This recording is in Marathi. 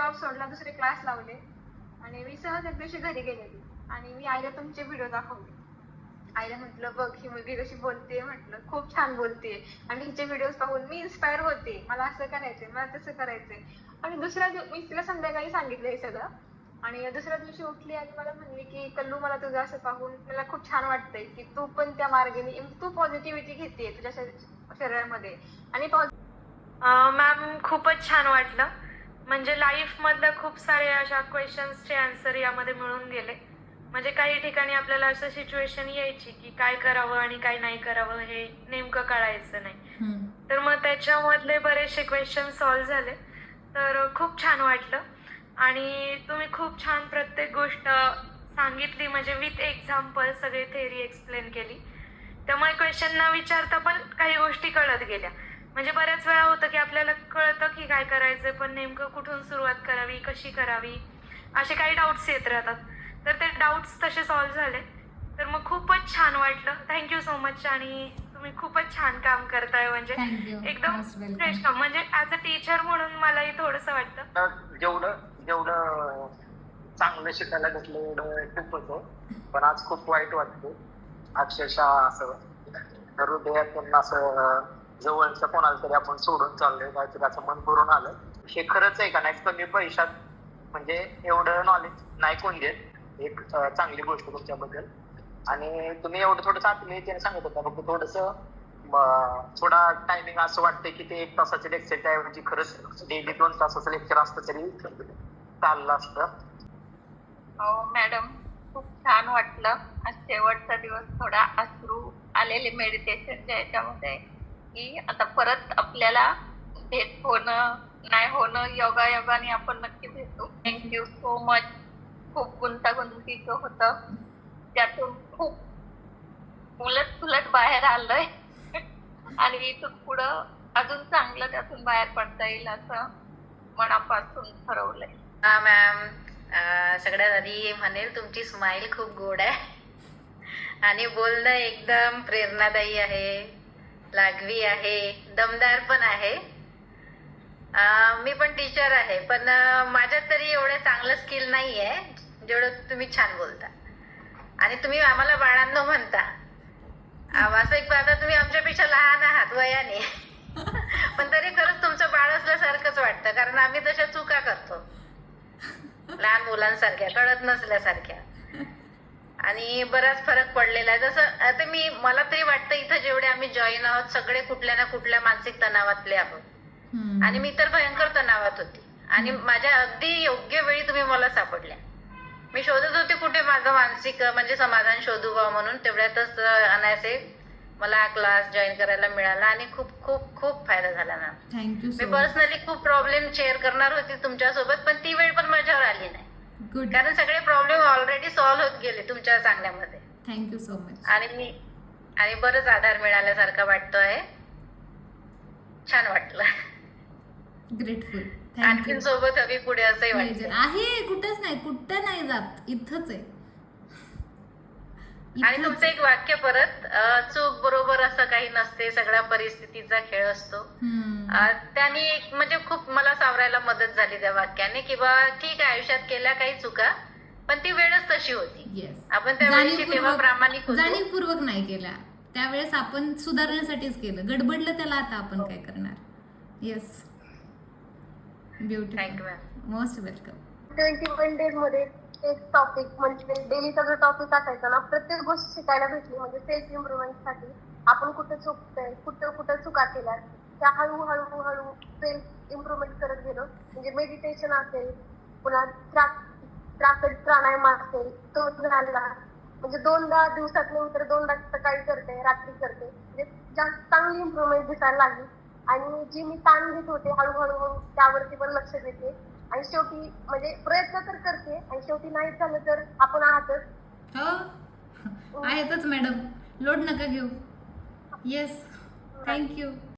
जॉब सोडला, दुसरे क्लास लावले आणि मी सहज एक दिवशी घरी गेलेली आणि मी आईला तुमचे व्हिडिओ दाखवले. आईला म्हटलं बघ ही मुलगी कशी बोलते, म्हटलं खूप छान बोलते आणि हिचे व्हिडिओ पाहून मी इन्स्पायर होते, मला असं करायचंय, मला तसं करायचंय. आणि मी तिला संध्याकाळी सांगितलं हे सगळं आणि दुसऱ्या दिवशी उठली आणि मला म्हणली की कल्लू मला तुझं असं पाहून मला खूप छान वाटतंय की तू पण त्या मार्गाने तू पॉझिटिव्हिटी घेतेय तुझ्या शरीरामध्ये आणि मॅम खूपच छान वाटलं. म्हणजे लाईफ मधल्या खूप सारे अशा क्वेश्चन्सचे आन्सर यामध्ये मिळून गेले. म्हणजे काही ठिकाणी आपल्याला असं सिच्युएशन यायची की काय करावं आणि काय नाही करावं हे नेमकं कळायचं नाही. तर मग त्याच्यामधले बरेचसे क्वेश्चन सॉल्व्ह झाले. तर खूप छान वाटलं आणि तुम्ही खूप छान प्रत्येक गोष्ट सांगितली, म्हणजे विथ एक्झाम्पल सगळी थेअरी एक्सप्लेन केली. त्यामुळे क्वेश्चन न विचारता पण काही गोष्टी कळत गेल्या. म्हणजे बऱ्याच वेळा होतं की आपल्याला कळतं की काय करायचं, पण नेमकं कुठून सुरुवात करावी, कशी करावी, असे काही डाऊट्स येत राहतात. तर ते डाऊट्स तसे सॉल्व्ह झाले. तर मग खूपच छान वाटलं. Thank you so much. आणि तुम्ही खूपच छान काम करताय, म्हणजे एकदम फ्रेश काम. म्हणजे ऍज अ टीचर म्हणून मलाही थोडंसं वाटतं जेवढं जेवढं चांगलं शिकायला भेटलं एवढं खूप होतं, पण आज खूप वाईट वाटतं. अक्षरशः असं हृदयातून असं जवळचं कोणाला तरी आपण सोडून चाललोय, काहीतरी असं मन भरून आलं. हे खरंच आहे का नाही, कमी पैशात म्हणजे एवढं नॉलेज नाही कोण देत. एक चांगली गोष्ट तुमच्याबद्दल. आणि तुम्ही एवढं थोडंसं आत्मीयतेने सांगत होता, फक्त थोडस थोडा टायमिंग असं वाटतंय की ते 1 तासाचे लेक्चर त्याऐवजी खरंच डेली 2 तासाचं लेक्चर असतं तरी चाललं असतं. हो मॅडम, खूप छान वाटलं. आज शेवटचा दिवस थोडा अश्रू आलेले मेडिटेशनच्या याच्यामध्ये की आता परत आपल्याला भेट होणं नाही होणं, योगायोगाने आपण नक्की भेटू. Thank you so much. खूप गुंतागुंतीचं होतं, त्यातून खूप उलट बाहेर आलंय आणि इथून पुढं अजून चांगलं त्यातून बाहेर पडता येईल असं मनापासून ठरवलंय. हा मॅम, सगळ्यात आधी म्हणेल तुमची स्माइल खूप गोड आहे आणि बोलणं एकदम प्रेरणादायी आहे, लागवी आहे, दमदार पण आहे. मी पण टीचर आहे, पण माझ्यात तरी एवढं चांगलं स्किल नाही आहे जेवढं तुम्ही छान बोलता. आणि तुम्ही आम्हाला बाळांनो म्हणता, वास्तविक पाहता तुम्ही आमच्यापेक्षा लहान आहात वयाने पण तरी खरंच तुमचं बाळ असल्यासारखंच वाटतं, कारण आम्ही तशा चुका करतो लहान मुलांसारख्या, कळत नसल्यासारख्या. आणि बराच फरक पडलेला आहे. जसं आता मला तरी वाटतं इथं जेवढे आम्ही जॉईन आहोत सगळे कुठल्या ना कुठल्या मानसिक तणावातले आहोत. आणि मी तर भयंकर तणावात होती आणि माझ्या अगदी योग्य वेळी तुम्ही मला सापडल्या. मी शोधत होते कुठे माझं मानसिक म्हणजे समाधान शोधू बा म्हणून. तेवढ्यातच अनायासे मला हा क्लास जॉईन करायला मिळाला आणि खूप खूप खूप फायदा झाला मॅम. थँक्यू. मी पर्सनली खूप प्रॉब्लेम शेअर करणार होती तुमच्यासोबत, पण ती वेळ पण माझ्यावर आली नाही, कारण सगळे प्रॉब्लेम ऑलरेडी सॉल्व्ह होत गेले तुमच्या सांगण्यामध्ये. Thank you so much. आणि बरंच आधार मिळाल्यासारखा वाटतोय. छान वाटलं. ग्रेटफुल. आणखीन सोबत हवी पुढे असंही वाटतं आहे. कुठंच नाही, कुठं नाही जात, इथंच आहे. आणि तुमचं एक वाक्य परत, चूक बरोबर असं काही नसते, सगळ्या परिस्थितीचा खेळ असतो. त्यांनी म्हणजे खूप मला सावरायला मदत झाली त्या वाक्याने की बा ठीक आहे, आयुष्यात केल्या काही चुका, पण ती वेळच तशी होती. आपण त्या वेळेची तेव्हा प्रामाणिक होतो. जाणीवपूर्वक नाही केल्या, त्यावेळेस आपण सुधारण्यासाठीच केलं. गडबडलं त्याला, आता आपण काय करणार. Yes, beautiful. Thank you ma'am. Most welcome. 21 days मध्ये एक टॉपिक म्हणजे डेलीचा जो टॉपिक असायचा ना, प्रत्येक गोष्ट शिकायला भेटली. म्हणजे सेल्फ इम्प्रुव्हमेंट साठी आपण कुठे चुकतोय, कुठं चुका केल्या, त्या हळूहळू सेल्फ इम्प्रुव्हमेंट करत गेलो. म्हणजे मेडिटेशन असेल, पुन्हा प्राणायाम असेल, तो झाला. म्हणजे 2दा दिवसात नंतर 2दा सकाळी करते, रात्री करते. म्हणजे जास्त चांगली इम्प्रुव्हमेंट दिसायला लागली. आणि जी मी ताण घेत होते हळूहळू त्यावरती पण लक्ष देते. आणि शेवटी म्हणजे प्रयत्न तर करते आणि शेवटी नाही झालं तर आपण आहातच. आहेतच मॅडम, लोड नका घेऊ. Yes, thank you.